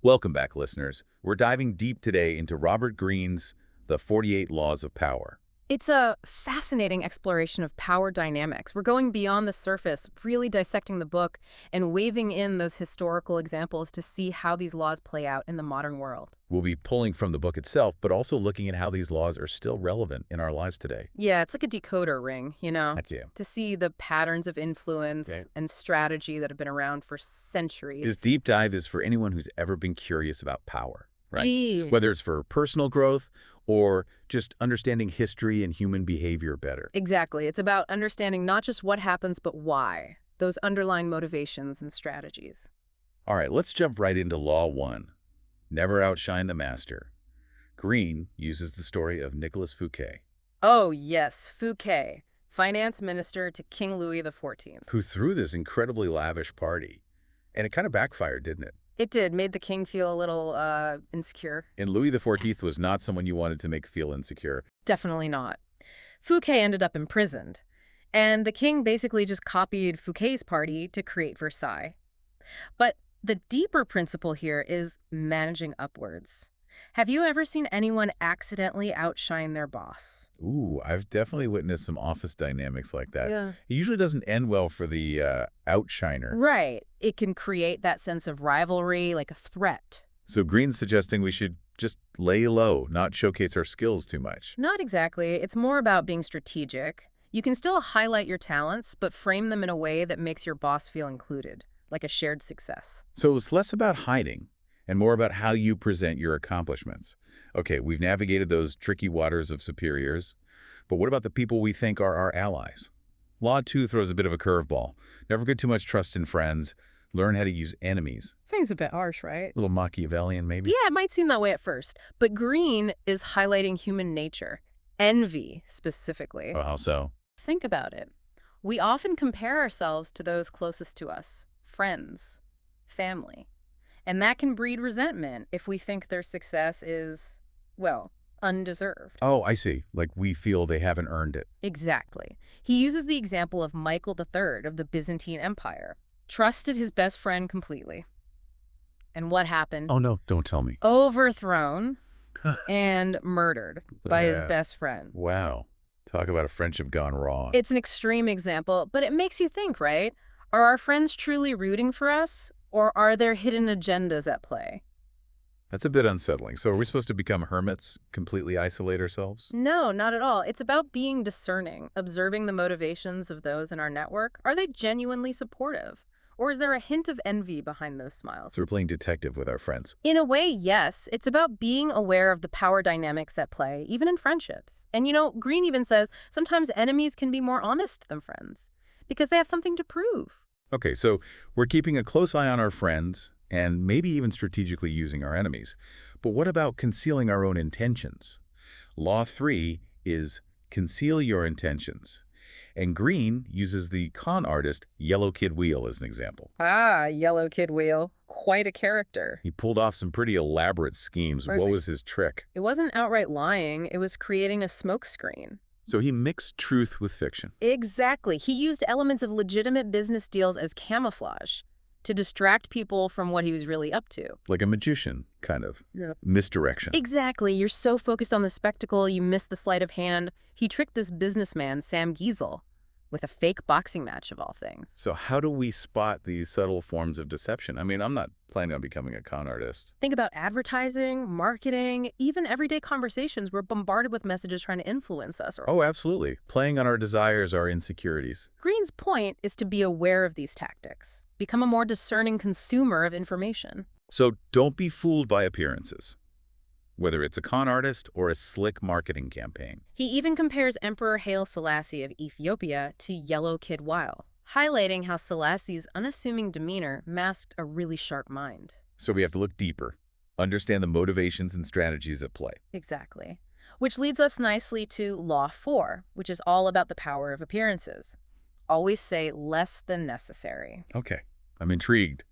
Welcome back, listeners. We're diving deep today into Robert Greene's The 48 Laws of Power. It's a fascinating exploration of power dynamics. We're going beyond the surface, really dissecting the book and weaving in those historical examples to see how these laws play out in the modern world. We'll be pulling from the book itself, but also looking at how these laws are still relevant in our lives today. Yeah, it's like a decoder ring, That's you. to see the patterns of influence Okay. and strategy that have been around for centuries. This deep dive is for anyone who's ever been curious about power, right? Yeah. Whether it's for personal growth or just understanding history and human behavior better. Exactly. It's about understanding not just what happens, but why. Those underlying motivations and strategies. All right, let's jump right into Law 1. Never outshine the master. Greene uses the story of Nicolas Fouquet, Oh, yes, Fouquet, finance minister to King Louis XIV. who threw this incredibly lavish party. And it kind of backfired, didn't it? It did, made the king feel a little insecure. And Louis XIV was not someone you wanted to make feel insecure. Definitely not. Fouquet ended up imprisoned, and the king basically just copied Fouquet's party to create Versailles. But the deeper principle here is managing upwards. Have you ever seen anyone accidentally outshine their boss? Ooh, I've definitely witnessed some office dynamics like that. Yeah. It usually doesn't end well for the outshiner. Right. It can create that sense of rivalry, like a threat. So Greene's suggesting we should just lay low, not showcase our skills too much. Not exactly. It's more about being strategic. You can still highlight your talents, but frame them in a way that makes your boss feel included, like a shared success. So it's less about hiding and more about how you present your accomplishments. Okay, we've navigated those tricky waters of superiors, but what about the people we think are our allies? Law 2 throws a bit of a curveball. Never get too much trust in friends. Learn how to use enemies. Seems a bit harsh, right? A little Machiavellian, maybe? Yeah, it might seem that way at first, but Greene is highlighting human nature, envy specifically. Oh, how so? Think about it. We often compare ourselves to those closest to us, friends, family. And that can breed resentment if we think their success is, well, undeserved. Oh, I see. Like we feel they haven't earned it. Exactly. He uses the example of Michael III of the Byzantine Empire. Trusted his best friend completely. And what happened? Oh, no, don't tell me. Overthrown and murdered by his Yeah. best friend. Wow. Talk about a friendship gone wrong. It's an extreme example, but it makes you think, right? Are our friends truly rooting for us, or are there hidden agendas at play? That's a bit unsettling. So are we supposed to become hermits, completely isolate ourselves? No, not at all. It's about being discerning, observing the motivations of those in our network. Are they genuinely supportive? Or is there a hint of envy behind those smiles? So we're playing detective with our friends. In a way, yes. It's about being aware of the power dynamics at play, even in friendships. And Greene even says sometimes enemies can be more honest than friends because they have something to prove. Okay, so we're keeping a close eye on our friends and maybe even strategically using our enemies. But what about concealing our own intentions? Law 3 is conceal your intentions. And Greene uses the con artist Yellow Kid Wheel as an example. Ah, Yellow Kid Wheel. Quite a character. He pulled off some pretty elaborate schemes. What was his trick? It wasn't outright lying. It was creating a smokescreen. So he mixed truth with fiction. Exactly. He used elements of legitimate business deals as camouflage to distract people from what he was really up to. Like a magician, kind of. Yeah. Misdirection. Exactly. You're so focused on the spectacle, you miss the sleight of hand. He tricked this businessman, Sam Giesel, with a fake boxing match of all things. So how do we spot these subtle forms of deception? I mean, I'm not planning on becoming a con artist. Think about advertising, marketing, even everyday conversations. We're bombarded with messages trying to influence us. Oh, absolutely. Playing on our desires, our insecurities. Greene's point is to be aware of these tactics. Become a more discerning consumer of information. So don't be fooled by appearances, whether it's a con artist or a slick marketing campaign. He even compares Emperor Haile Selassie of Ethiopia to Yellow Kid Wheel, highlighting how Selassie's unassuming demeanor masked a really sharp mind. So we have to look deeper, understand the motivations and strategies at play. Exactly. Which leads us nicely to Law 4, which is all about the power of appearances. Always say less than necessary. Okay, I'm intrigued.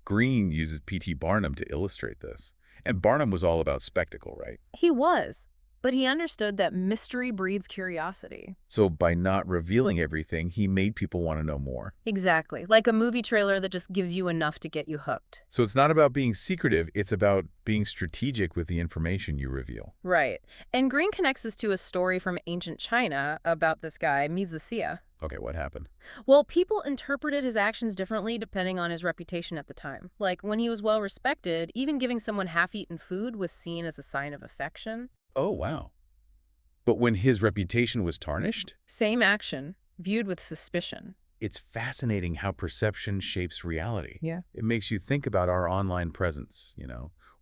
Greene uses P.T. Barnum to illustrate this. And Barnum was all about spectacle, right? He was. But he understood that mystery breeds curiosity. So by not revealing everything, he made people want to know more. Exactly. Like a movie trailer that just gives you enough to get you hooked. So it's not about being secretive, it's about being strategic with the information you reveal. Right. And Greene connects this to a story from ancient China about this guy, Mizasiya. Okay, what happened? Well, people interpreted his actions differently depending on his reputation at the time. Like, when he was well respected, even giving someone half-eaten food was seen as a sign of affection. Oh, wow. But when his reputation was tarnished? Same action, viewed with suspicion. It's fascinating how perception shapes reality. Yeah. It makes you think about our online presence,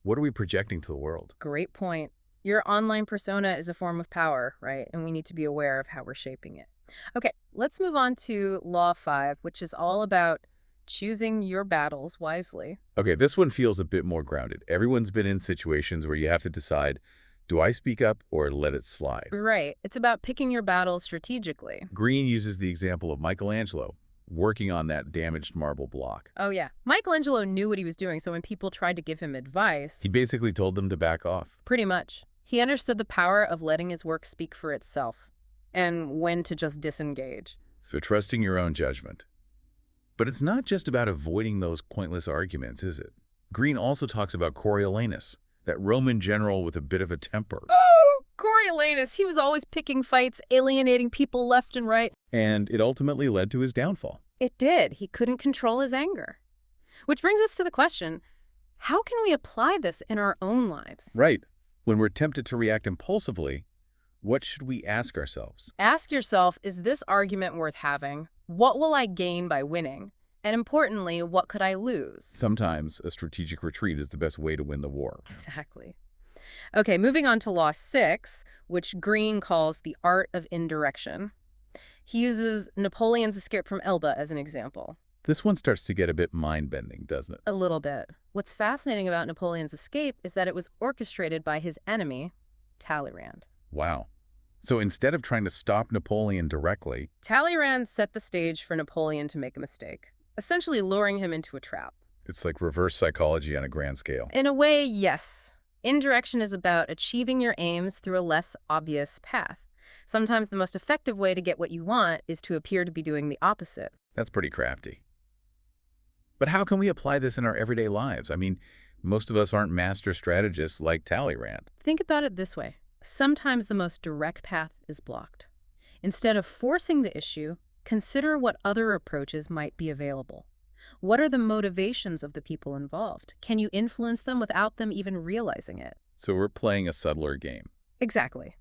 What are we projecting to the world? Great point. Your online persona is a form of power, right? And we need to be aware of how we're shaping it. Okay, let's move on to Law 5, which is all about choosing your battles wisely. Okay, this one feels a bit more grounded. Everyone's been in situations where you have to decide, do I speak up or let it slide? Right. It's about picking your battles strategically. Greene uses the example of Michelangelo working on that damaged marble block. Oh, yeah. Michelangelo knew what he was doing, so when people tried to give him advice, He basically told them to back off. pretty much, he understood the power of letting his work speak for itself and when to just disengage. So trusting your own judgment. But it's not just about avoiding those pointless arguments, is it? Greene also talks about Coriolanus, that Roman general with a bit of a temper. Oh, Coriolanus, he was always picking fights, alienating people left and right. And it ultimately led to his downfall. It did. He couldn't control his anger. Which brings us to the question, how can we apply this in our own lives? Right. When we're tempted to react impulsively, what should we ask ourselves? Ask yourself, is this argument worth having? What will I gain by winning? And importantly, what could I lose? Sometimes a strategic retreat is the best way to win the war. Exactly. Okay, moving on to Law 6, which Greene calls the art of indirection. He uses Napoleon's escape from Elba as an example. This one starts to get a bit mind-bending, doesn't it? A little bit. What's fascinating about Napoleon's escape is that it was orchestrated by his enemy, Talleyrand. Wow. So instead of trying to stop Napoleon directly, Talleyrand set the stage for Napoleon to make a mistake, essentially luring him into a trap. it's like reverse psychology on a grand scale. In a way, yes. Indirection is about achieving your aims through a less obvious path. Sometimes the most effective way to get what you want is to appear to be doing the opposite. That's pretty crafty. But how can we apply this in our everyday lives? I mean, most of us aren't master strategists like Talleyrand. Think about it this way. Sometimes the most direct path is blocked. Instead of forcing the issue, consider what other approaches might be available. What are the motivations of the people involved? Can you influence them without them even realizing it? So we're playing a subtler game. Exactly.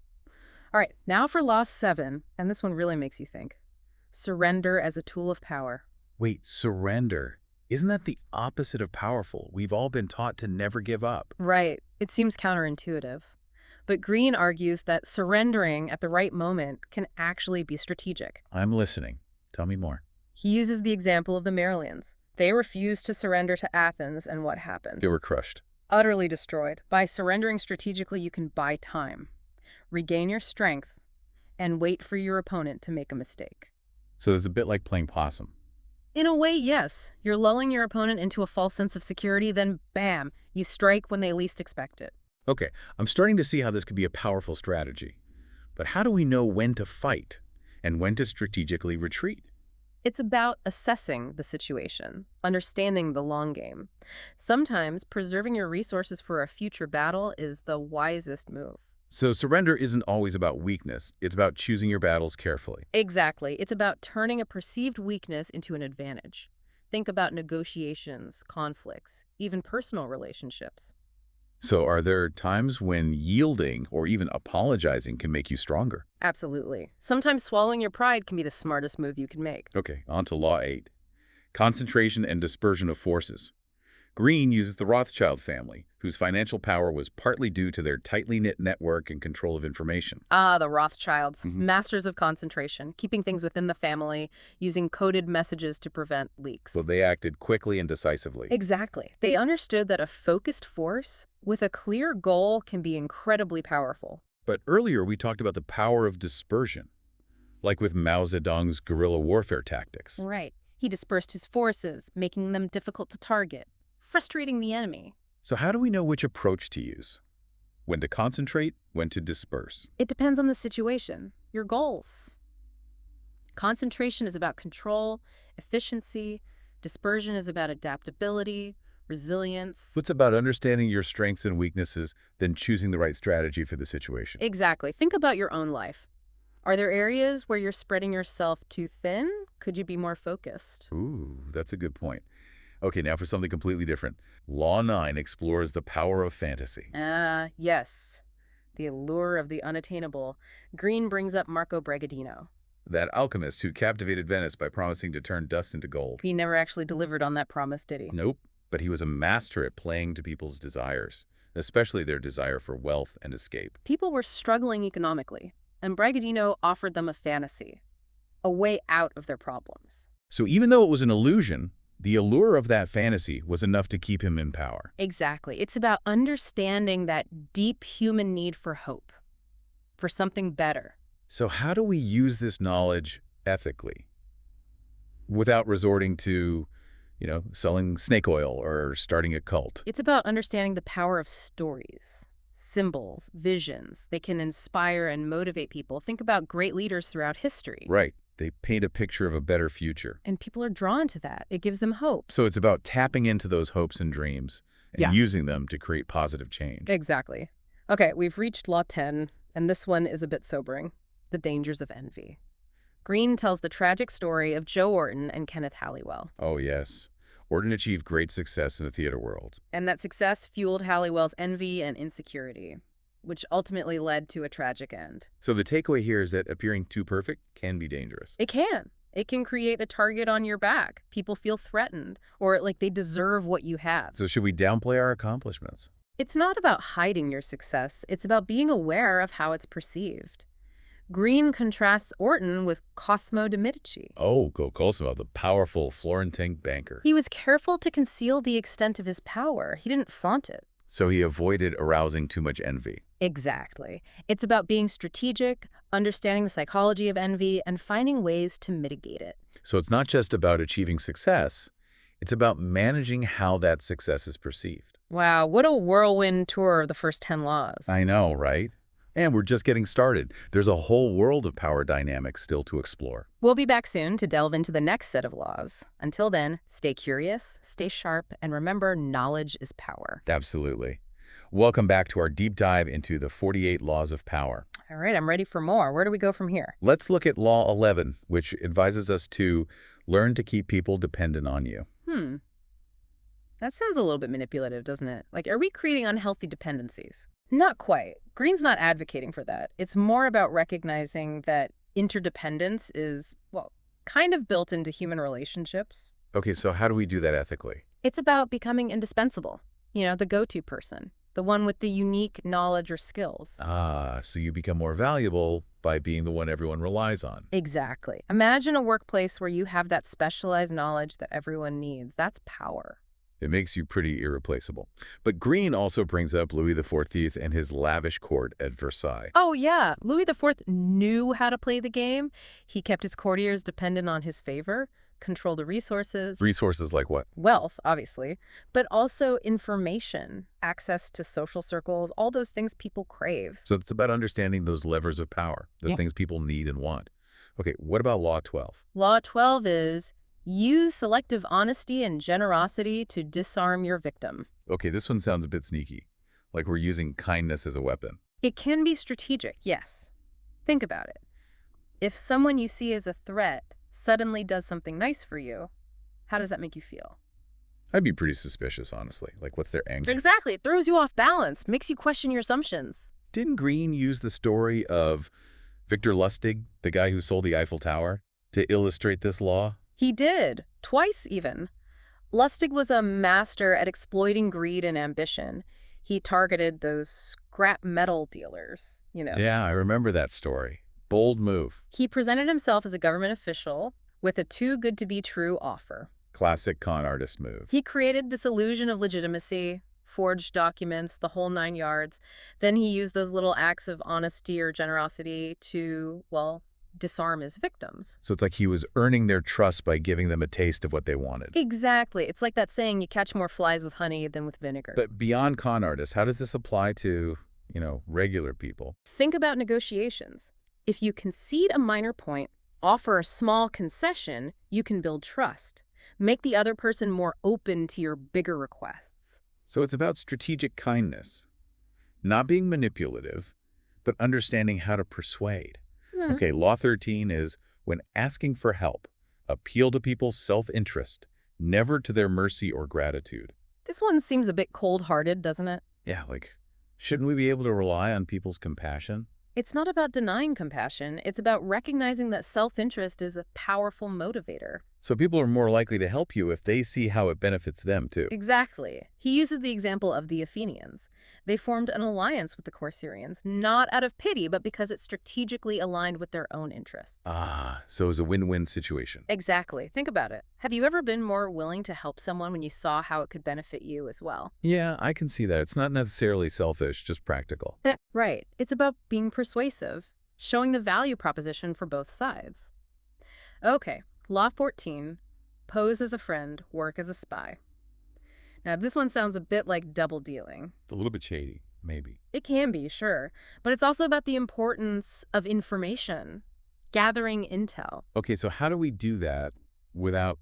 All right, now for Law 7, and this one really makes you think. Surrender as a tool of power. Wait, surrender. Isn't that the opposite of powerful? We've all been taught to never give up. Right. It seems counterintuitive. But Greene argues that surrendering at the right moment can actually be strategic. I'm listening. Tell me more. He uses the example of the Malians. They refused to surrender to Athens, and what happened? They were crushed. Utterly destroyed. By surrendering strategically, you can buy time, regain your strength, and wait for your opponent to make a mistake. So it's a bit like playing possum. In a way, yes. You're lulling your opponent into a false sense of security, then bam, you strike when they least expect it. Okay, I'm starting to see how this could be a powerful strategy. But how do we know when to fight and when to strategically retreat? It's about assessing the situation, understanding the long game. Sometimes preserving your resources for a future battle is the wisest move. So surrender isn't always about weakness. It's about choosing your battles carefully. Exactly. It's about turning a perceived weakness into an advantage. Think about negotiations, conflicts, even personal relationships. So are there times when yielding or even apologizing can make you stronger? Absolutely. Sometimes swallowing your pride can be the smartest move you can make. Okay, on to Law 8. Concentration and dispersion of forces. Greene uses the Rothschild family, whose financial power was partly due to their tightly knit network and control of information. Ah, the Rothschilds, masters of concentration, keeping things within the family, using coded messages to prevent leaks. So they acted quickly and decisively. Exactly. They understood that a focused force with a clear goal can be incredibly powerful. But earlier we talked about the power of dispersion, like with Mao Zedong's guerrilla warfare tactics. Right. He dispersed his forces, making them difficult to target, frustrating the enemy. So how do we know which approach to use? When to concentrate, when to disperse. It depends on the situation, your goals. Concentration is about control, efficiency. Dispersion is about adaptability, resilience. It's about understanding your strengths and weaknesses, then choosing the right strategy for the situation. Exactly. Think about your own life. Are there areas where you're spreading yourself too thin? Could you be more focused? Ooh, that's a good point. Okay, now for something completely different. Law 9 explores the power of fantasy. Yes. The allure of the unattainable. Greene brings up Marco Bregadino. That alchemist who captivated Venice by promising to turn dust into gold. He never actually delivered on that promise, did he? Nope, but he was a master at playing to people's desires, especially their desire for wealth and escape. People were struggling economically, and Bregadino offered them a fantasy, a way out of their problems. So even though it was an illusion, the allure of that fantasy was enough to keep him in power. Exactly. It's about understanding that deep human need for hope, for something better. So how do we use this knowledge ethically without resorting to, selling snake oil or starting a cult? It's about understanding the power of stories, symbols, visions. They can inspire and motivate people. Think about great leaders throughout history. Right. They paint a picture of a better future. And people are drawn to that. It gives them hope. So it's about tapping into those hopes and dreams and Yeah. using them to create positive change. Exactly. Okay, we've reached Law 10, and this one is a bit sobering. The dangers of envy. Greene tells the tragic story of Joe Orton and Kenneth Halliwell. Oh, yes. Orton achieved great success in the theater world. And that success fueled Halliwell's envy and insecurity, which ultimately led to a tragic end. So the takeaway here is that appearing too perfect can be dangerous. It can. It can create a target on your back. People feel threatened, or like they deserve what you have. So should we downplay our accomplishments? It's not about hiding your success. It's about being aware of how it's perceived. Greene contrasts Orton with Cosimo de' Medici. Oh, Cosimo, the powerful Florentine banker. He was careful to conceal the extent of his power. He didn't flaunt it. So he avoided arousing too much envy. Exactly. It's about being strategic, understanding the psychology of envy, and finding ways to mitigate it. So it's not just about achieving success. It's about managing how that success is perceived. Wow, what a whirlwind tour of the first 10 laws. I know, right? And we're just getting started. There's a whole world of power dynamics still to explore. We'll be back soon to delve into the next set of laws. Until then, stay curious, stay sharp, and remember, knowledge is power. Absolutely. Welcome back to our deep dive into the 48 laws of power. All right, I'm ready for more. Where do we go from here? Let's look at Law 11, which advises us to learn to keep people dependent on you. That sounds a little bit manipulative, doesn't it? Like, are we creating unhealthy dependencies? Not quite. Greene's not advocating for that. It's more about recognizing that interdependence is, well, kind of built into human relationships. Okay, so how do we do that ethically? It's about becoming indispensable. The go-to person, the one with the unique knowledge or skills. So you become more valuable by being the one everyone relies on. Exactly. Imagine a workplace where you have that specialized knowledge that everyone needs. That's power. It makes you pretty irreplaceable. But Greene also brings up Louis XIV and his lavish court at Versailles. Oh, yeah. Louis XIV knew how to play the game. He kept his courtiers dependent on his favor, controlled the resources. Resources like what? Wealth, obviously, but also information, access to social circles, all those things people crave. So it's about understanding those levers of power, the Yeah. things people need and want. Okay, what about Law 12? Law 12 is use selective honesty and generosity to disarm your victim. Okay, this one sounds a bit sneaky, like we're using kindness as a weapon. It can be strategic, yes. Think about it. If someone you see as a threat suddenly does something nice for you, how does that make you feel? I'd be pretty suspicious, honestly. Like, what's their angst? Exactly. It throws you off balance, makes you question your assumptions. Didn't Greene use the story of Victor Lustig, the guy who sold the Eiffel Tower, to illustrate this law? He did, twice even. Lustig was a master at exploiting greed and ambition. He targeted those scrap metal dealers, Yeah, I remember that story. Bold move. He presented himself as a government official with a too-good-to-be-true offer. Classic con artist move. He created this illusion of legitimacy, forged documents, the whole 9 yards. Then he used those little acts of honesty or generosity to, well, disarm his victims. So it's like he was earning their trust by giving them a taste of what they wanted. Exactly. It's like that saying, you catch more flies with honey than with vinegar. But beyond con artists, how does this apply to, regular people. Think about negotiations. If you concede a minor point, offer a small concession, you can build trust. Make the other person more open to your bigger requests. So it's about strategic kindness, not being manipulative, but understanding how to persuade. Hmm. Okay, Law 13 is when asking for help, appeal to people's self-interest, never to their mercy or gratitude. This one seems a bit cold-hearted, doesn't it? Yeah, shouldn't we be able to rely on people's compassion? It's not about denying compassion. It's about recognizing that self-interest is a powerful motivator. So people are more likely to help you if they see how it benefits them, too. Exactly. He uses the example of the Athenians. They formed an alliance with the Corcyraeans, not out of pity, but because it strategically aligned with their own interests. Ah, so it's a win-win situation. Exactly. Think about it. Have you ever been more willing to help someone when you saw how it could benefit you as well? Yeah, I can see that. It's not necessarily selfish, just practical. Right. It's about being persuasive, showing the value proposition for both sides. Okay, Law 14, pose as a friend, work as a spy. Now, this one sounds a bit like double dealing. It's a little bit shady, maybe. It can be, sure, but it's also about the importance of information, gathering intel. Okay, so how do we do that without,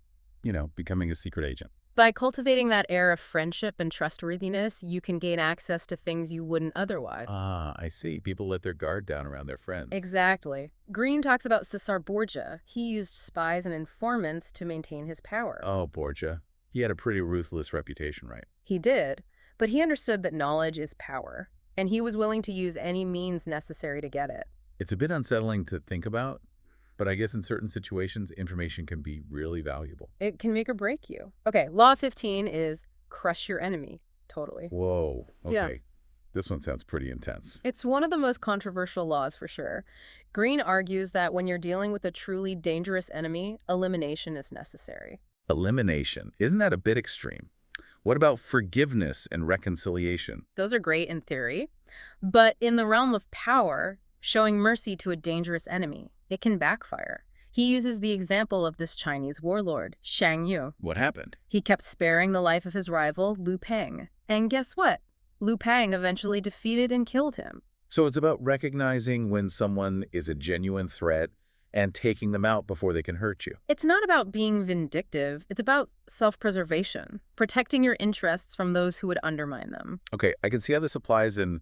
becoming a secret agent? By cultivating that air of friendship and trustworthiness, you can gain access to things you wouldn't otherwise. Ah, I see. People let their guard down around their friends. Exactly. Greene talks about Caesar Borgia. He used spies and informants to maintain his power. Oh, Borgia. He had a pretty ruthless reputation, right? He did, but he understood that knowledge is power, and he was willing to use any means necessary to get it. It's a bit unsettling to think about, but I guess in certain situations, information can be really valuable. It can make or break you. Okay, Law 15 is crush your enemy. Totally. Whoa. Okay. Yeah. This one sounds pretty intense. It's one of the most controversial laws for sure. Greene argues that when you're dealing with a truly dangerous enemy, elimination is necessary. Elimination. Isn't that a bit extreme? What about forgiveness and reconciliation? Those are great in theory, but in the realm of power, showing mercy to a dangerous enemy, it can backfire. He uses the example of this Chinese warlord, Shang Yu. What happened? He kept sparing the life of his rival, Liu Peng. And guess what? Liu Peng eventually defeated and killed him. So it's about recognizing when someone is a genuine threat and taking them out before they can hurt you. It's not about being vindictive. It's about self-preservation, protecting your interests from those who would undermine them. Okay, I can see how this applies in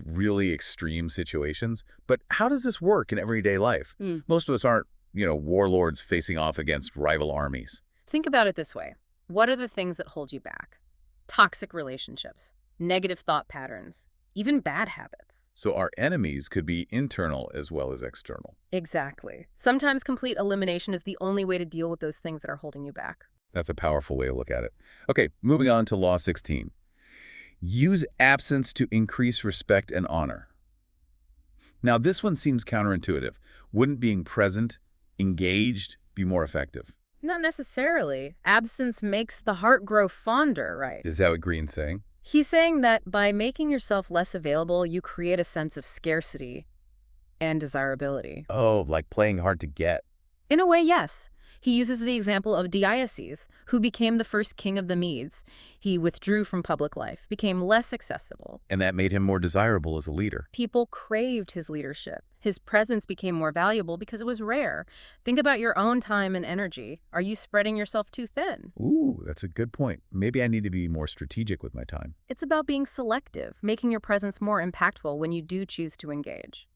really extreme situations, but how does this work in everyday life? Most of us aren't, warlords facing off against rival armies. Think about it this way. What are the things that hold you back? Toxic relationships, negative thought patterns, even bad habits. So our enemies could be internal as well as external. Exactly. Sometimes complete elimination is the only way to deal with those things that are holding you back. That's a powerful way to look at it. Okay, moving on to Law 16. Use absence to increase respect and honor. Now, this one seems counterintuitive. Wouldn't being present, engaged, be more effective? Not necessarily. Absence makes the heart grow fonder, right? Is that what Greene's saying? He's saying that by making yourself less available, you create a sense of scarcity and desirability. Oh, like playing hard to get. In a way, yes. He uses the example of Deioces, who became the first king of the Medes. He withdrew from public life, became less accessible. And that made him more desirable as a leader. People craved his leadership. His presence became more valuable because it was rare. Think about your own time and energy. Are you spreading yourself too thin? Ooh, that's a good point. Maybe I need to be more strategic with my time. It's about being selective, making your presence more impactful when you do choose to engage.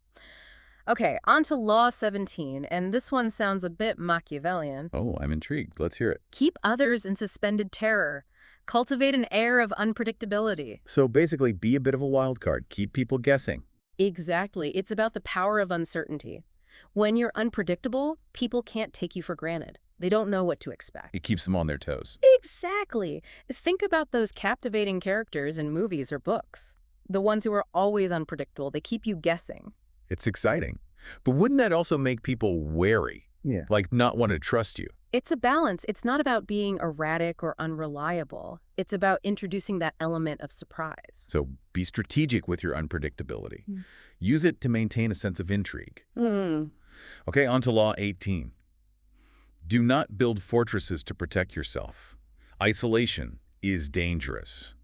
Okay, on to Law 17, and this one sounds a bit Machiavellian. Oh, I'm intrigued. Let's hear it. Keep others in suspended terror. Cultivate an air of unpredictability. So basically, be a bit of a wild card. Keep people guessing. Exactly. It's about the power of uncertainty. When you're unpredictable, people can't take you for granted. They don't know what to expect. It keeps them on their toes. Exactly. Think about those captivating characters in movies or books. The ones who are always unpredictable. They keep you guessing. It's exciting. But wouldn't that also make people wary? Yeah. Like not want to trust you? It's a balance. It's not about being erratic or unreliable. It's about introducing that element of surprise. So be strategic with your unpredictability. Use it to maintain a sense of intrigue. Okay, on to Law 18. Do not build fortresses to protect yourself. Isolation is dangerous.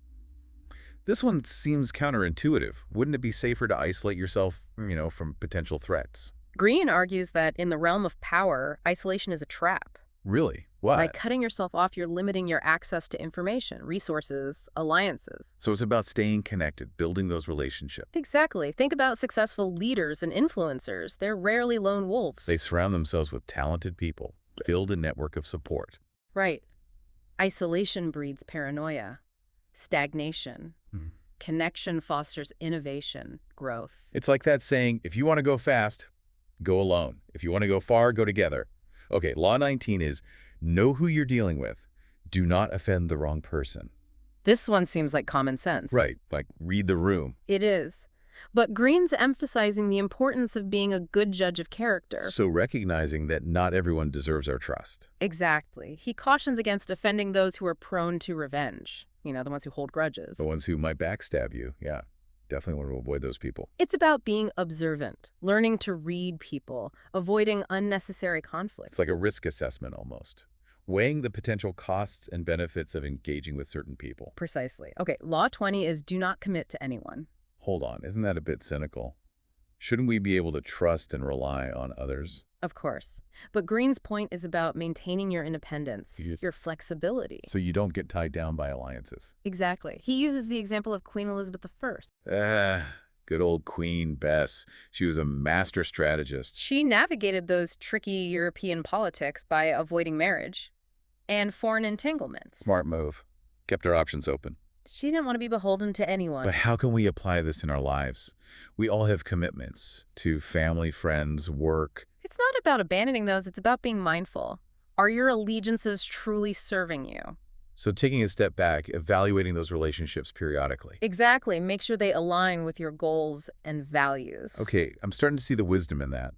This one seems counterintuitive. Wouldn't it be safer to isolate yourself, from potential threats? Greene argues that in the realm of power, isolation is a trap. Really? By What? cutting yourself off, you're limiting your access to information, resources, alliances. So it's about staying connected, building those relationships. Exactly. Think about successful leaders and influencers. They're rarely lone wolves. They surround themselves with talented people, build a network of support. Right. Isolation breeds paranoia, stagnation. Hmm. Connection fosters innovation, growth. It's like that saying, if you want to go fast, go alone. If you want to go far, go together. Okay, Law 19 is know who you're dealing with. Do not offend the wrong person. This one seems like common sense. Right, like read the room. It is. But Greene's emphasizing the importance of being a good judge of character. So recognizing that not everyone deserves our trust. Exactly. He cautions against offending those who are prone to revenge. The ones who hold grudges. The ones who might backstab you, yeah. Definitely want to avoid those people. It's about being observant, learning to read people, avoiding unnecessary conflict. It's like a risk assessment almost. Weighing the potential costs and benefits of engaging with certain people. Precisely. Okay, Law 20 is do not commit to anyone. Hold on, isn't that a bit cynical? Shouldn't we be able to trust and rely on others? Of course. But Greene's point is about maintaining your independence, your flexibility. So you don't get tied down by alliances. Exactly. He uses the example of Queen Elizabeth I. Good old Queen Bess. She was a master strategist. She navigated those tricky European politics by avoiding marriage and foreign entanglements. Smart move. Kept her options open. She didn't want to be beholden to anyone. But how can we apply this in our lives? We all have commitments to family, friends, work. It's not about abandoning those, it's about being mindful. Are your allegiances truly serving you? So taking a step back, evaluating those relationships periodically. Exactly. Make sure they align with your goals and values. Okay, I'm starting to see the wisdom in that.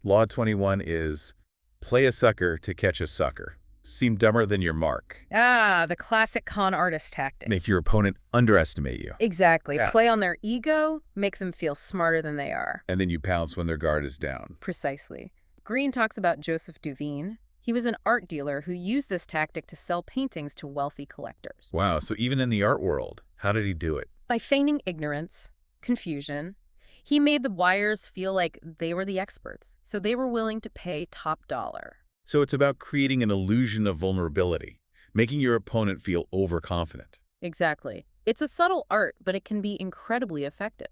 Law 21 is play a sucker to catch a sucker. Seem dumber than your mark. The classic con artist tactic. Make your opponent underestimate you. Exactly. Yeah. Play on their ego, make them feel smarter than they are. And then you pounce when their guard is down. Precisely. Greene talks about Joseph Duveen. He was an art dealer who used this tactic to sell paintings to wealthy collectors. Wow, so even in the art world, how did he do it? By feigning ignorance, confusion, he made the buyers feel like they were the experts, so they were willing to pay top dollar. So it's about creating an illusion of vulnerability, making your opponent feel overconfident. Exactly. It's a subtle art, but it can be incredibly effective.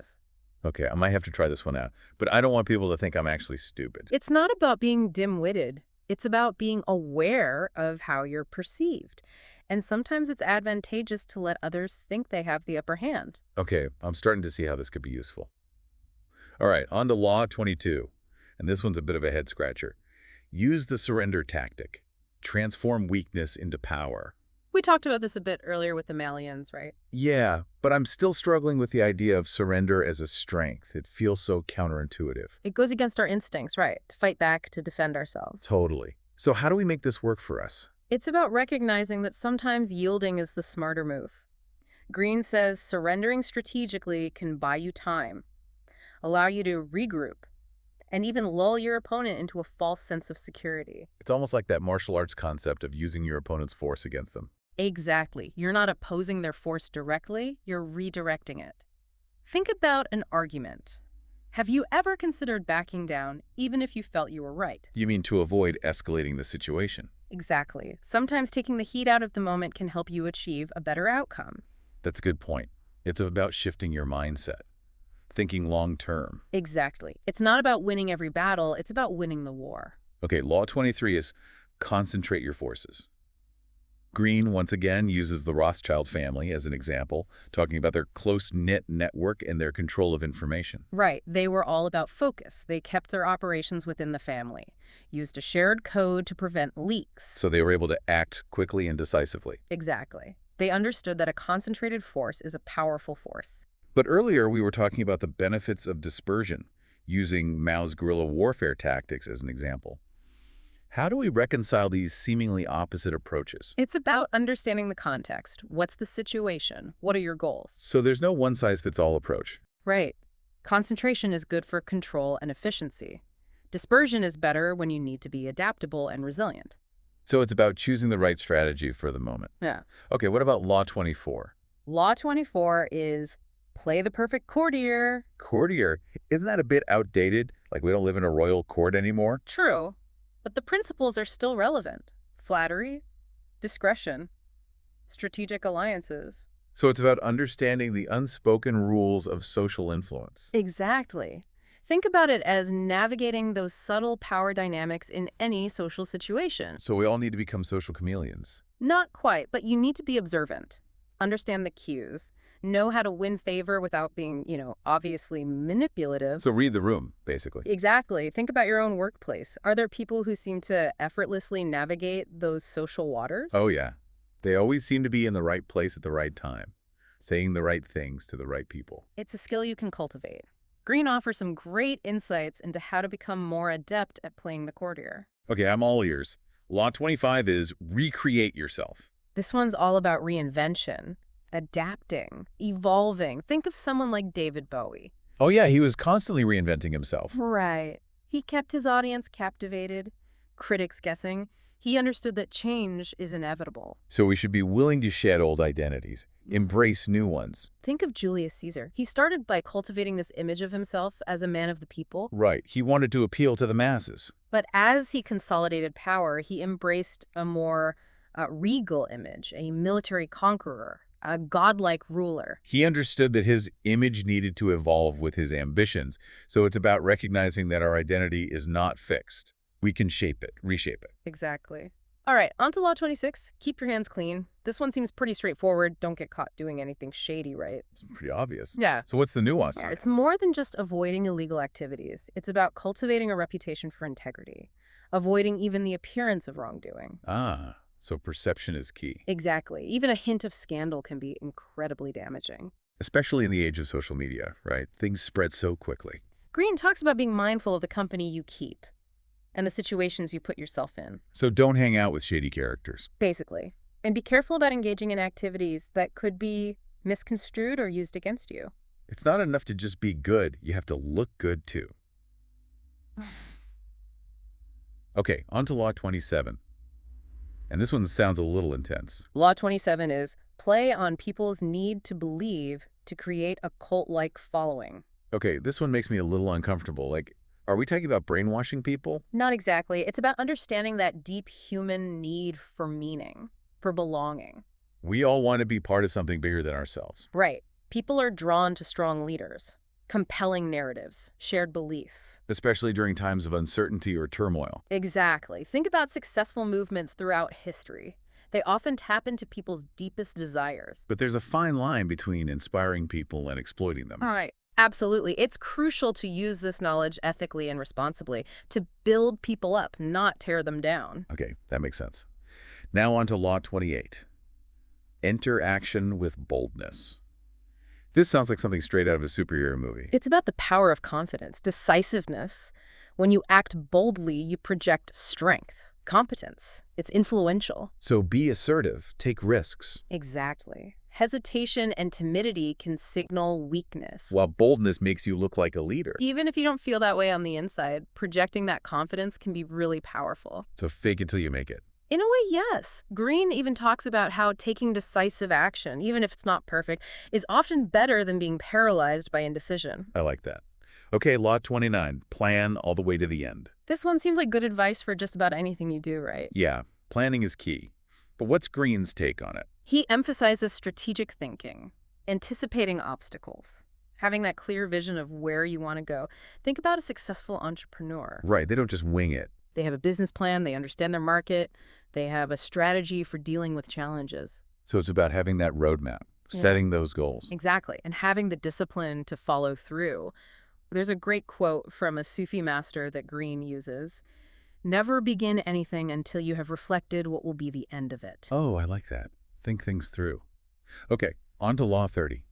Okay, I might have to try this one out, but I don't want people to think I'm actually stupid. It's not about being dim-witted. It's about being aware of how you're perceived. And sometimes it's advantageous to let others think they have the upper hand. Okay, I'm starting to see how this could be useful. All right, on to Law 22, and this one's a bit of a head-scratcher. Use the surrender tactic. Transform weakness into power. We talked about this a bit earlier with the Malians, right? Yeah, but I'm still struggling with the idea of surrender as a strength. It feels so counterintuitive. It goes against our instincts, right? To fight back, to defend ourselves. Totally. So how do we make this work for us? It's about recognizing that sometimes yielding is the smarter move. Greene says surrendering strategically can buy you time, allow you to regroup, and even lull your opponent into a false sense of security. It's almost like that martial arts concept of using your opponent's force against them. Exactly. You're not opposing their force directly, you're redirecting it. Think about an argument. Have you ever considered backing down, even if you felt you were right? You mean to avoid escalating the situation? Exactly. Sometimes taking the heat out of the moment can help you achieve a better outcome. That's a good point. It's about shifting your mindset, thinking long-term. Exactly. It's not about winning every battle, it's about winning the war. Okay, Law 23 is concentrate your forces. Greene, once again, uses the Rothschild family as an example, talking about their close-knit network and their control of information. Right. They were all about focus. They kept their operations within the family, used a shared code to prevent leaks. So they were able to act quickly and decisively. Exactly. They understood that a concentrated force is a powerful force. But earlier we were talking about the benefits of dispersion, using Mao's guerrilla warfare tactics as an example. How do we reconcile these seemingly opposite approaches? It's about understanding the context. What's the situation? What are your goals? So there's no one-size-fits-all approach. Right. Concentration is good for control and efficiency. Dispersion is better when you need to be adaptable and resilient. So it's about choosing the right strategy for the moment. Yeah. Okay, what about Law 24? Law 24 is play the perfect courtier. Courtier, isn't that a bit outdated? Like we don't live in a royal court anymore? True, but the principles are still relevant. Flattery, discretion, strategic alliances. So it's about understanding the unspoken rules of social influence. Exactly. Think about it as navigating those subtle power dynamics in any social situation. So we all need to become social chameleons. Not quite, but you need to be observant. Understand the cues. Know how to win favor without being, obviously manipulative. So read the room, basically. Exactly. Think about your own workplace. Are there people who seem to effortlessly navigate those social waters? Oh, yeah. They always seem to be in the right place at the right time, saying the right things to the right people. It's a skill you can cultivate. Greene offers some great insights into how to become more adept at playing the courtier. Okay, I'm all ears. Law 25 is recreate yourself. This one's all about reinvention, adapting, evolving. Think of someone like David Bowie. Oh, yeah, he was constantly reinventing himself. Right. He kept his audience captivated, critics guessing. He understood that change is inevitable. So we should be willing to shed old identities, embrace new ones. Think of Julius Caesar. He started by cultivating this image of himself as a man of the people. Right, he wanted to appeal to the masses. But as he consolidated power, he embraced a more regal image, a military conqueror, a godlike ruler. He understood that his image needed to evolve with his ambitions, so it's about recognizing that our identity is not fixed. We can shape it, reshape it. Exactly. All right, on to Law 26. Keep your hands clean. This one seems pretty straightforward. Don't get caught doing anything shady, right? It's pretty obvious. Yeah. So what's the nuance Yeah, here? it's more than just avoiding illegal activities. It's about cultivating a reputation for integrity, avoiding even the appearance of wrongdoing. Ah, so perception is key, Exactly. Even a hint of scandal can be incredibly damaging. especially in the age of social media, right? Things spread so quickly. Greene talks about being mindful of the company you keep and the situations you put yourself in, So don't hang out with shady characters. basically. And be careful about engaging in activities that could be misconstrued or used against you. It's not enough to just be good, you have to look good too. Okay, on to Law 27. And this one sounds a little intense. Law 27 is play on people's need to believe to create a cult-like following. Okay, this one makes me a little uncomfortable. Like, are we talking about brainwashing people? Not exactly. It's about understanding that deep human need for meaning, for belonging. We all want to be part of something bigger than ourselves. Right. People are drawn to strong leaders, compelling narratives, shared belief. Especially during times of uncertainty or turmoil. Exactly. Think about successful movements throughout history. They often tap into people's deepest desires. But there's a fine line between inspiring people and exploiting them. All right. Absolutely. It's crucial to use this knowledge ethically and responsibly, to build people up, not tear them down. Okay, that makes sense. Now on to Law 28. Enter action with boldness. This sounds like something straight out of a superhero movie. It's about the power of confidence, decisiveness. When you act boldly, you project strength, competence. It's influential. So be assertive, take risks, Exactly. Hesitation and timidity can signal weakness. while boldness makes you look like a leader. Even if you don't feel that way on the inside, projecting that confidence can be really powerful. So fake it till you make it. In a way, yes. Greene even talks about how taking decisive action, even if it's not perfect, is often better than being paralyzed by indecision. I like that. Okay, Law 29. Plan all the way to the end. This one seems like good advice for just about anything you do, right? Yeah, planning is key. But what's Greene's take on it? He emphasizes strategic thinking, anticipating obstacles, having that clear vision of where you want to go. Think about a successful entrepreneur. Right, they don't just wing it. They have a business plan, they understand their market, they have a strategy for dealing with challenges. So it's about having that roadmap, setting those goals. Exactly, and having the discipline to follow through. There's a great quote from a Sufi master that Greene uses. Never begin anything until you have reflected what will be the end of it. Oh, I like that. Think things through. Okay, on to Law 30.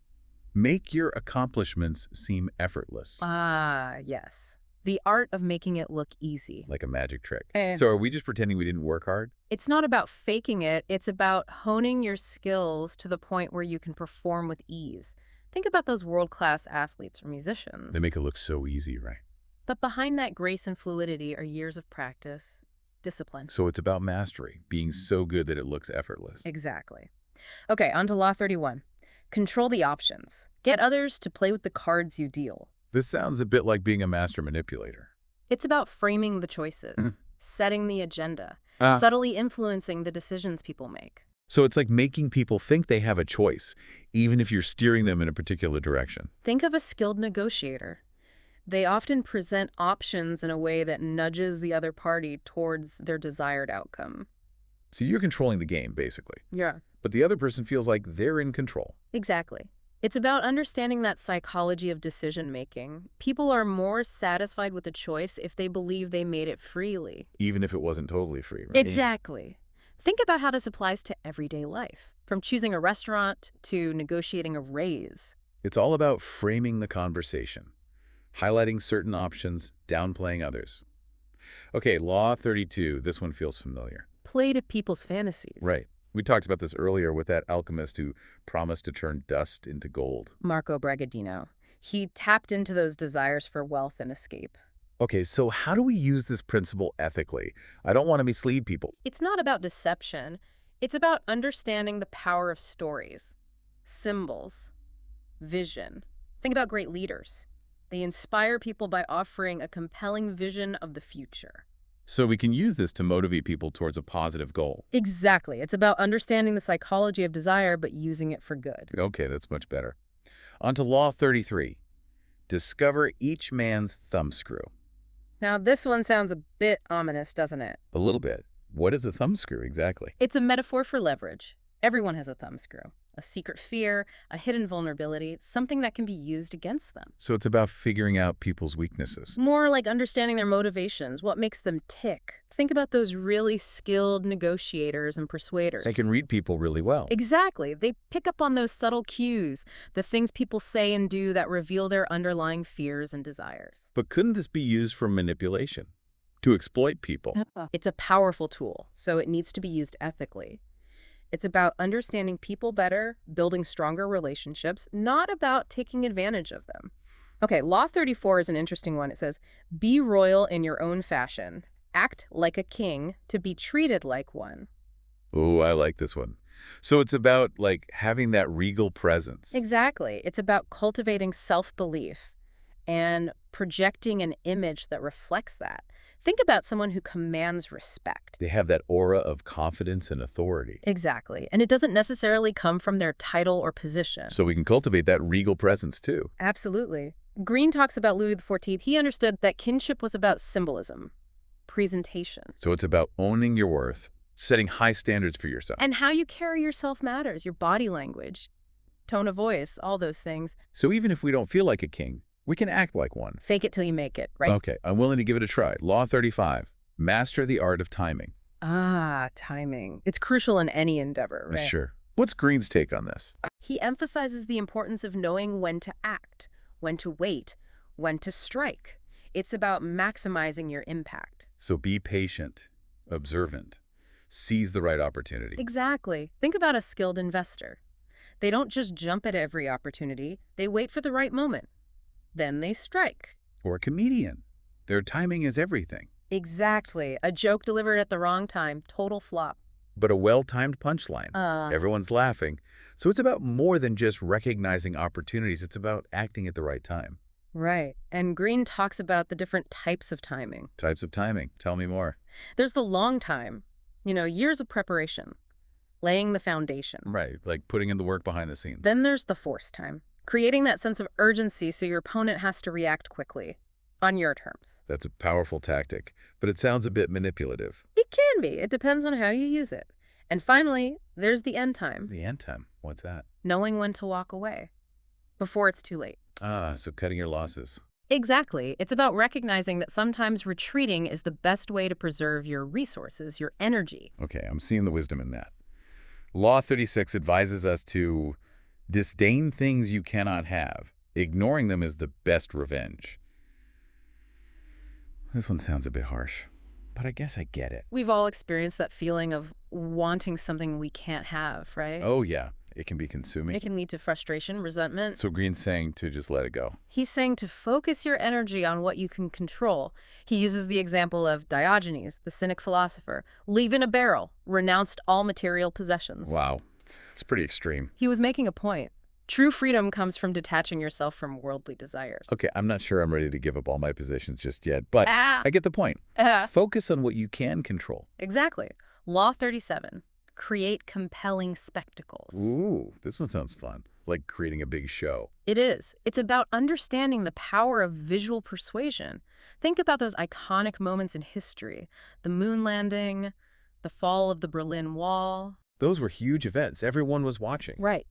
Make your accomplishments seem effortless. Ah, yes. The art of making it look easy. Like a magic trick. Eh. So are we just pretending we didn't work hard? It's not about faking it, it's about honing your skills to the point where you can perform with ease. Think about those world-class athletes or musicians. They make it look so easy, right? But behind that grace and fluidity are years of practice, discipline. So it's about mastery, being so good that it looks effortless. Exactly. Okay, on to Law 31. Control the options. Get others to play with the cards you deal. This sounds a bit like being a master manipulator. It's about framing the choices, setting the agenda, Ah. subtly influencing the decisions people make. So it's like making people think they have a choice, even if you're steering them in a particular direction. Think of a skilled negotiator. They often present options in a way that nudges the other party towards their desired outcome. So you're controlling the game, basically. Yeah. But the other person feels like they're in control. Exactly. It's about understanding that psychology of decision-making. People are more satisfied with a choice if they believe they made it freely. Even if it wasn't totally free, right? Exactly. Think about how this applies to everyday life, from choosing a restaurant to negotiating a raise. It's all about framing the conversation, highlighting certain options, downplaying others. Okay, Law 32, this one feels familiar. Play to people's fantasies. Right. We talked about this earlier with that alchemist who promised to turn dust into gold. Marco Bragadino. He tapped into those desires for wealth and escape. Okay, so how do we use this principle ethically? I don't want to mislead people. It's not about deception. It's about understanding the power of stories, symbols, vision. Think about great leaders. They inspire people by offering a compelling vision of the future. So we can use this to motivate people towards a positive goal. Exactly. It's about understanding the psychology of desire, but using it for good. Okay, that's much better. On to Law 33. Discover each man's thumbscrew. Now, this one sounds a bit ominous, doesn't it? A little bit. What is a thumbscrew exactly? It's a metaphor for leverage. Everyone has a thumbscrew. A secret fear, a hidden vulnerability, something that can be used against them. So it's about figuring out people's weaknesses. More like understanding their motivations, what makes them tick. Think about those really skilled negotiators and persuaders. They can read people really well. Exactly. They pick up on those subtle cues, the things people say and do that reveal their underlying fears and desires. But couldn't this be used for manipulation? To exploit people? It's a powerful tool, so it needs to be used ethically. It's about understanding people better, building stronger relationships, not about taking advantage of them. Okay, Law 34 is an interesting one. It says, be royal in your own fashion. Act like a king to be treated like one. Oh, I like this one. So it's about, like, having that regal presence. Exactly. It's about cultivating self-belief and projecting an image that reflects that. Think about someone who commands respect. They have that aura of confidence and authority. Exactly. And it doesn't necessarily come from their title or position. So we can cultivate that regal presence too. Absolutely. Greene talks about Louis XIV. He understood that kinship was about symbolism, presentation. So it's about owning your worth, setting high standards for yourself. And how you carry yourself matters, your body language, tone of voice, all those things. So even if we don't feel like a king, we can act like one. Fake it till you make it, right? Okay, I'm willing to give it a try. Law 35. Master the art of timing. Ah, timing. It's crucial in any endeavor, right? Sure. What's Greene's take on this? He emphasizes the importance of knowing when to act, when to wait, when to strike. It's about maximizing your impact. So be patient, observant, seize the right opportunity. Exactly. Think about a skilled investor. They don't just jump at every opportunity. They wait for the right moment. Then they strike. Or a comedian. Their timing is everything. Exactly. A joke delivered at the wrong time, total flop. But a well-timed punchline. Everyone's laughing. So it's about more than just recognizing opportunities. It's about acting at the right time. Right. And Greene talks about the different types of timing. Types of timing. Tell me more. There's the long time, years of preparation, laying the foundation. Right, like putting in the work behind the scenes. Then there's the force time, creating that sense of urgency so your opponent has to react quickly, on your terms. That's a powerful tactic, but it sounds a bit manipulative. It can be. It depends on how you use it. And finally, there's the end time. The end time? What's that? Knowing when to walk away, before it's too late. Ah, so cutting your losses. Exactly. It's about recognizing that sometimes retreating is the best way to preserve your resources, your energy. Okay, I'm seeing the wisdom in that. Law 36 advises us to disdain things you cannot have. Ignoring them is the best revenge. This one sounds a bit harsh, but I guess I get it. We've all experienced that feeling of wanting something we can't have, right? Oh, yeah. It can be consuming. It can lead to frustration, resentment. So Greene's saying to just let it go. He's saying to focus your energy on what you can control. He uses the example of Diogenes, the Cynic philosopher. Leave in a barrel, renounced all material possessions. Wow. It's pretty extreme. He was making a point. True freedom comes from detaching yourself from worldly desires. Okay, I'm not sure I'm ready to give up all my possessions just yet, but Ah, I get the point. Focus on what you can control. exactly. Law 37. Create compelling spectacles. Ooh, this one sounds fun. Like creating a big show. It is. It's about understanding the power of visual persuasion. Think about those iconic moments in history. The moon landing, the fall of the Berlin Wall. Those were huge events. Everyone was watching. Right.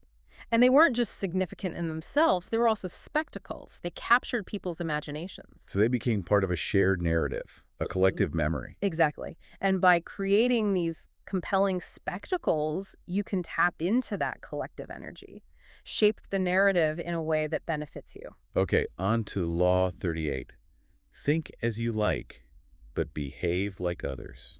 And they weren't just significant in themselves, they were also spectacles. They captured people's imaginations. So they became part of a shared narrative, a collective memory. Exactly. And by creating these compelling spectacles, you can tap into that collective energy, shape the narrative in a way that benefits you. Okay, on to Law 38. Think as you like, but behave like others.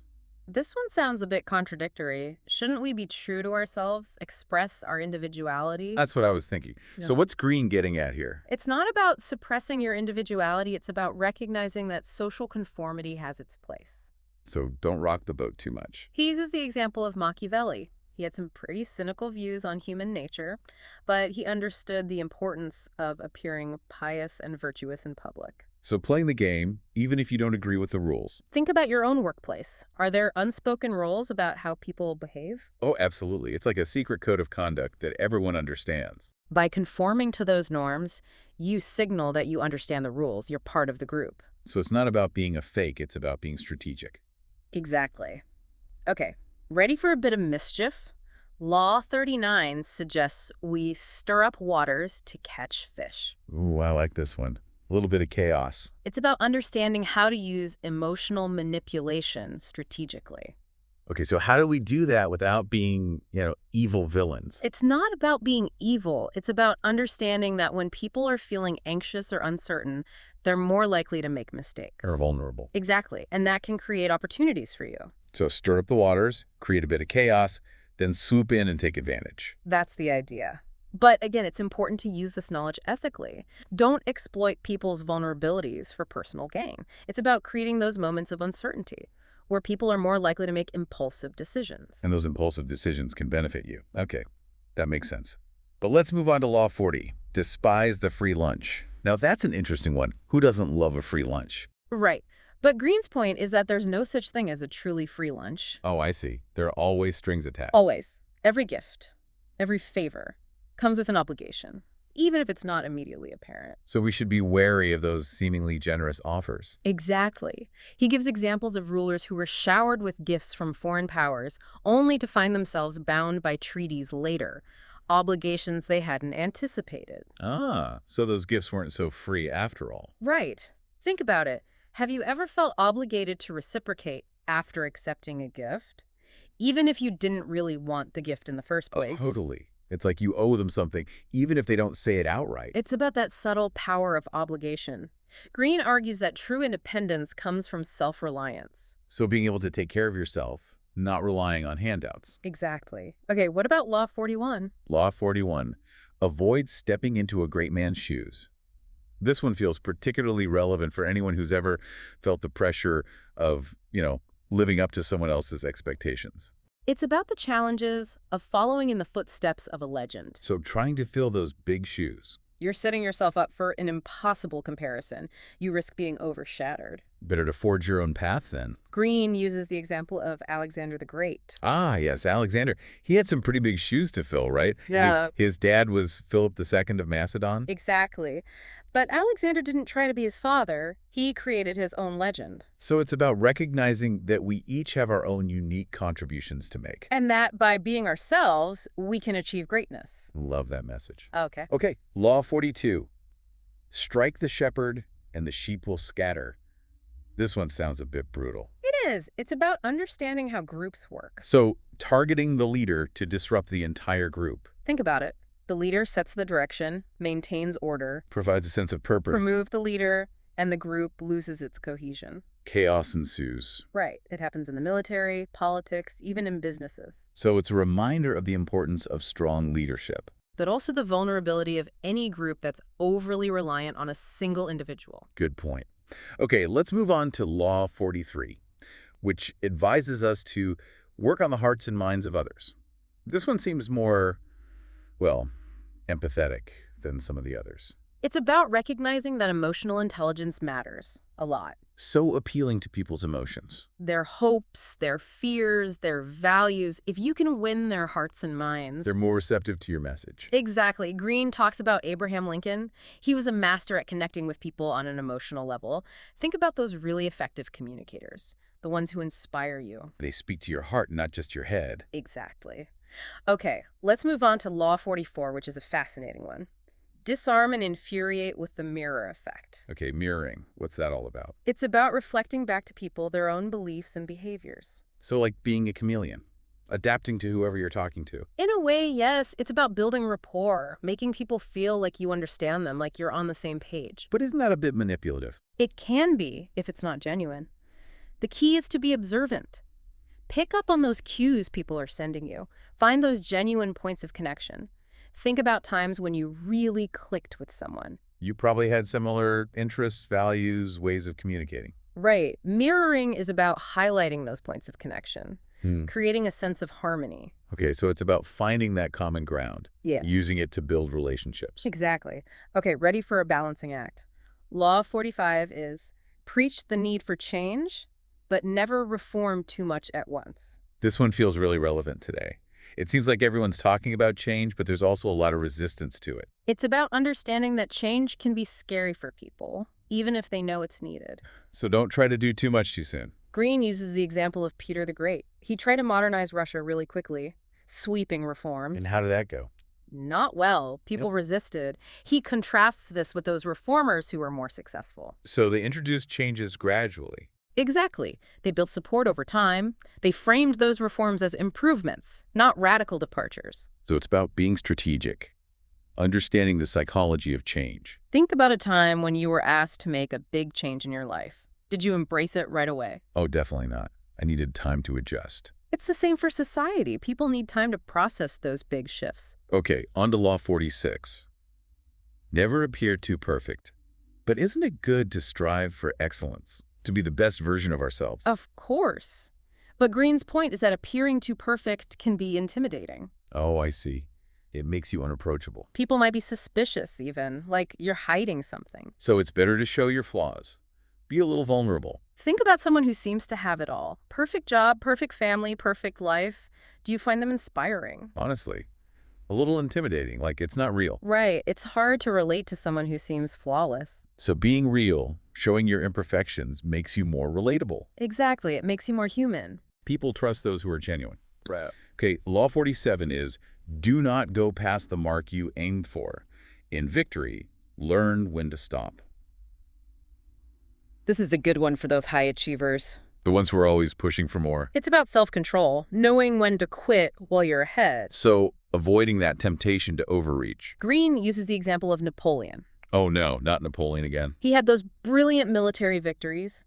This one sounds a bit contradictory. Shouldn't we be true to ourselves, express our individuality? That's what I was thinking. So Yeah. what's Greene getting at here? It's not about suppressing your individuality, it's about recognizing that social conformity has its place. So don't rock the boat too much. He uses the example of Machiavelli. He had some pretty cynical views on human nature, but he understood the importance of appearing pious and virtuous in public. So playing the game, even if you don't agree with the rules. Think about your own workplace. Are there unspoken rules about how people behave? Oh, absolutely. It's like a secret code of conduct that everyone understands. By conforming to those norms, you signal that you understand the rules. You're part of the group. So it's not about being a fake, it's about being strategic. Exactly. Okay, ready for a bit of mischief? Law 39 suggests we stir up waters to catch fish. Ooh, I like this one. A little bit of chaos. It's about understanding how to use emotional manipulation strategically. Okay, so how do we do that without being, evil villains? It's not about being evil. It's about understanding that when people are feeling anxious or uncertain, they're more likely to make mistakes. Or vulnerable. Exactly. And that can create opportunities for you. So stir up the waters, create a bit of chaos, then swoop in and take advantage. That's the idea. But again, it's important to use this knowledge ethically. Don't exploit people's vulnerabilities for personal gain. It's about creating those moments of uncertainty where people are more likely to make impulsive decisions. And those impulsive decisions can benefit you. Okay, that makes sense. But let's move on to Law 40. Despise the free lunch. Now that's an interesting one. Who doesn't love a free lunch? Right. But Greene's point is that there's no such thing as a truly free lunch. Oh, I see. There are always strings attached. Always. Every gift, every favor comes with an obligation, even if it's not immediately apparent. So we should be wary of those seemingly generous offers. Exactly. He gives examples of rulers who were showered with gifts from foreign powers, only to find themselves bound by treaties later, obligations they hadn't anticipated. Ah, so those gifts weren't so free after all. Right. Think about it. Have you ever felt obligated to reciprocate after accepting a gift, even if you didn't really want the gift in the first Oh, place? totally. It's like you owe them something, even if they don't say it outright. It's about that subtle power of obligation. Greene argues that true independence comes from self-reliance. So being able to take care of yourself, not relying on handouts. Exactly. Okay, what about Law 41? Law 41. Avoid stepping into a great man's shoes. This one feels particularly relevant for anyone who's ever felt the pressure of, living up to someone else's expectations. It's about the challenges of following in the footsteps of a legend. So trying to fill those big shoes. You're setting yourself up for an impossible comparison. You risk being overshadowed. Better to forge your own path then. Greene uses the example of Alexander the Great. Ah, yes, Alexander. He had some pretty big shoes to fill, right? Yeah. His dad was Philip II of Macedon. Exactly. But Alexander didn't try to be his father. He created his own legend. So it's about recognizing that we each have our own unique contributions to make. And that by being ourselves, we can achieve greatness. Love that message. Okay. Okay, Law 42. Strike the shepherd and the sheep will scatter. This one sounds a bit brutal. It is. It's about understanding how groups work. So targeting the leader to disrupt the entire group. Think about it. The leader sets the direction, maintains order. Provides a sense of purpose. Remove the leader, and the group loses its cohesion. Chaos ensues. Right. It happens in the military, politics, even in businesses. So it's a reminder of the importance of strong leadership. But also the vulnerability of any group that's overly reliant on a single individual. Good point. Okay, let's move on to Law 43, which advises us to work on the hearts and minds of others. This one seems more, empathetic than some of the others. It's about recognizing that emotional intelligence matters a lot. So appealing to people's emotions. Their hopes, their fears, their values, if you can win their hearts and minds. They're more receptive to your message. Exactly. Greene talks about Abraham Lincoln. He was a master at connecting with people on an emotional level. Think about those really effective communicators, the ones who inspire you. They speak to your heart, not just your head. Exactly. Okay, let's move on to Law 44, which is a fascinating one. Disarm and infuriate with the mirror effect. Okay, mirroring. What's that all about? It's about reflecting back to people their own beliefs and behaviors. So like being a chameleon, adapting to whoever you're talking to. In a way, yes, it's about building rapport, making people feel like you understand them, like you're on the same page. But isn't that a bit manipulative? It can be, if it's not genuine. The key is to be observant. Pick up on those cues people are sending you. Find those genuine points of connection. Think about times when you really clicked with someone. You probably had similar interests, values, ways of communicating. Right. Mirroring is about highlighting those points of connection, Hmm. creating a sense of harmony. Okay, so it's about finding that common ground, Yeah. using it to build relationships. Exactly. Okay, ready for a balancing act. Law 45 is preach the need for change, but never reform too much at once. This one feels really relevant today. It seems like everyone's talking about change, but there's also a lot of resistance to it. It's about understanding that change can be scary for people, even if they know it's needed. So don't try to do too much too soon. Greene uses the example of Peter the Great. He tried to modernize Russia really quickly, sweeping reforms. And how did that go? Not well. People resisted. He contrasts this with those reformers who were more successful. So they introduced changes gradually. Exactly. They built support over time. They framed those reforms as improvements, not radical departures. So it's about being strategic, understanding the psychology of change. Think about a time when you were asked to make a big change in your life. Did you embrace it right away? Oh, definitely not. I needed time to adjust. It's the same for society. People need time to process those big shifts. Okay, on to Law 46. Never appear too perfect. But isn't it good to strive for excellence, to be the best version of ourselves? Of course. But Greene's point is that appearing too perfect can be intimidating. Oh, I see. It makes you unapproachable. People might be suspicious even, like you're hiding something. So it's better to show your flaws. Be a little vulnerable. Think about someone who seems to have it all. Perfect job, perfect family, perfect life. Do you find them inspiring? Honestly, a little intimidating, like it's not real. Right. It's hard to relate to someone who seems flawless. So being real, showing your imperfections, makes you more relatable. Exactly. It makes you more human. People trust those who are genuine. Right. Okay, Law 47 is, do not go past the mark you aimed for. In victory, learn when to stop. This is a good one for those high achievers. The ones who are always pushing for more. It's about self-control, knowing when to quit while you're ahead. So avoiding that temptation to overreach. Greene uses the example of Napoleon. Oh no, not Napoleon again. He had those brilliant military victories,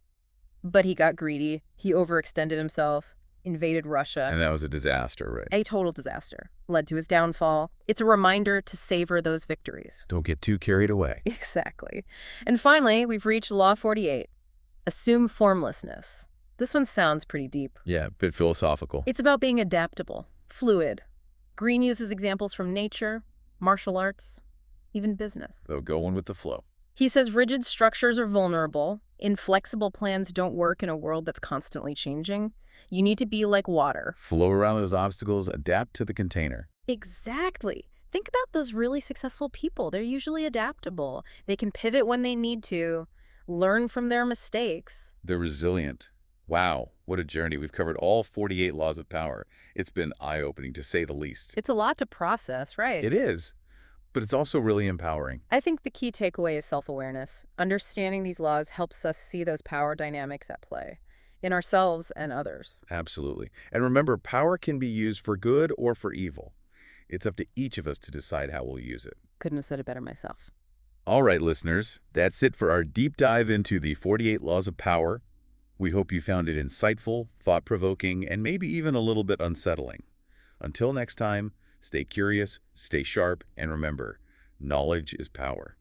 but he got greedy. He overextended himself, invaded Russia. And that was a disaster, right? A total disaster. Led to his downfall. It's a reminder to savor those victories. Don't get too carried away. Exactly. And finally, we've reached Law 48. Assume formlessness. This one sounds pretty deep. Yeah, a bit philosophical. It's about being adaptable, fluid. Greene uses examples from nature, martial arts, even business. So going with the flow. He says rigid structures are vulnerable. Inflexible plans don't work in a world that's constantly changing. You need to be like water. Flow around those obstacles, adapt to the container. Exactly. Think about those really successful people. They're usually adaptable. They can pivot when they need to, learn from their mistakes. They're resilient. Wow, what a journey. We've covered all 48 laws of power. It's been eye-opening, to say the least. It's a lot to process, right? It is, but it's also really empowering. I think the key takeaway is self-awareness. Understanding these laws helps us see those power dynamics at play in ourselves and others. Absolutely. And remember, power can be used for good or for evil. It's up to each of us to decide how we'll use it. Couldn't have said it better myself. All right, listeners, that's it for our deep dive into the 48 laws of power. We hope you found it insightful, thought-provoking, and maybe even a little bit unsettling. Until next time, stay curious, stay sharp, and remember, knowledge is power.